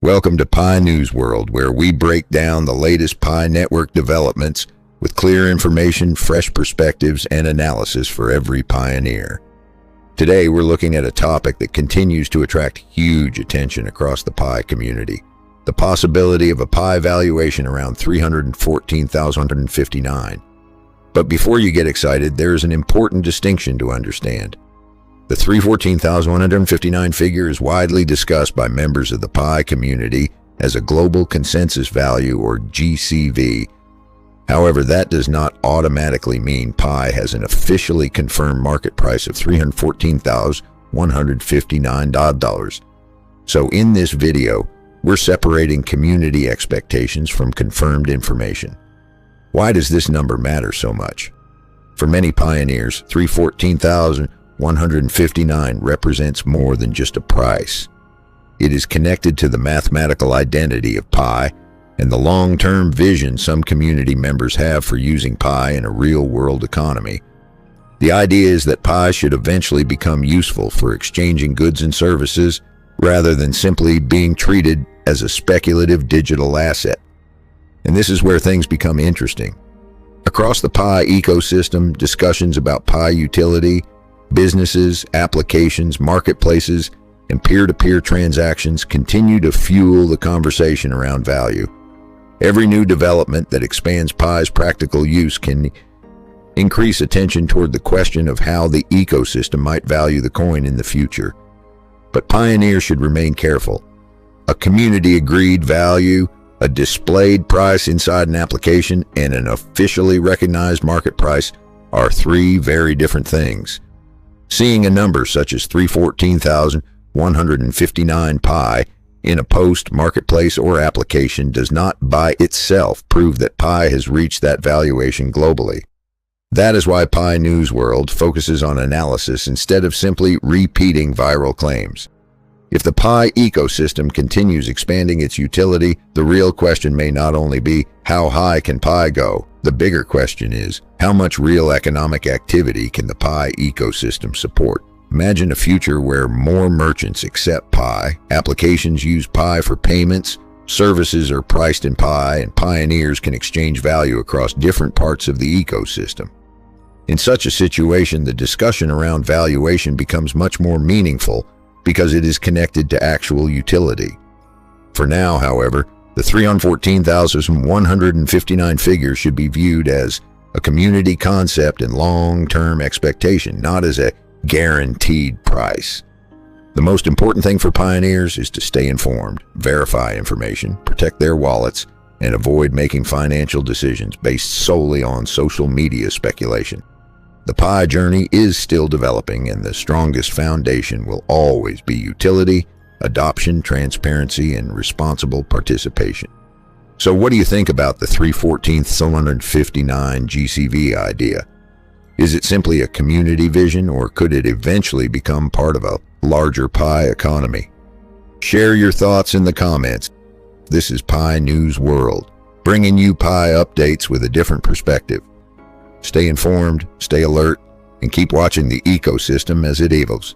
Welcome to Pi News World, where we break down the latest Pi network developments with clear information, fresh perspectives, and analysis for every pioneer. Today, we're looking at a topic that continues to attract huge attention across the Pi community: the possibility of a Pi valuation around 314,159. But before you get excited, there is an important distinction to understand. The 314,159 figure is widely discussed by members of the Pi community as a global consensus value, or GCV. However, that does not automatically mean Pi has an officially confirmed market price of $314,159. So in this video, we're separating community expectations from confirmed information. Why does this number matter so much? For many pioneers, 314,159 represents more than just a price. It is connected to the mathematical identity of Pi and the long-term vision some community members have for using Pi in a real-world economy. The idea is that Pi should eventually become useful for exchanging goods and services rather than simply being treated as a speculative digital asset. And this is where things become interesting. Across the Pi ecosystem, discussions about Pi utility, businesses, applications, marketplaces, and peer-to-peer transactions continue to fuel the conversation around value. Every new development that expands Pi's practical use can increase attention toward the question of how the ecosystem might value the coin in the future. But pioneers should remain careful. A community-agreed value, a displayed price inside an application, and an officially recognized market price are three very different things. Seeing a number such as 314,159 Pi in a post, marketplace, or application does not by itself prove that Pi has reached that valuation globally. That is why Pi News World focuses on analysis instead of simply repeating viral claims. If the Pi ecosystem continues expanding its utility, the real question may not only be, how high can Pi go? The bigger question is, how much real economic activity can the Pi ecosystem support? Imagine a future where more merchants accept Pi, applications use Pi for payments, services are priced in Pi, and pioneers can exchange value across different parts of the ecosystem. In such a situation, the discussion around valuation becomes much more meaningful because it is connected to actual utility. For now, however, the 314,159 figure should be viewed as a community concept and long-term expectation, not as a guaranteed price. The most important thing for pioneers is to stay informed, verify information, protect their wallets, and avoid making financial decisions based solely on social media speculation. The Pi journey is still developing, and the strongest foundation will always be utility, adoption, transparency, and responsible participation. So what do you think about the 314,159 GCV idea? Is it simply a community vision, or could it eventually become part of a larger Pi economy? Share your thoughts in the comments. This is Pi News World, bringing you Pi updates with a different perspective. Stay informed, stay alert, and keep watching the ecosystem as it evolves.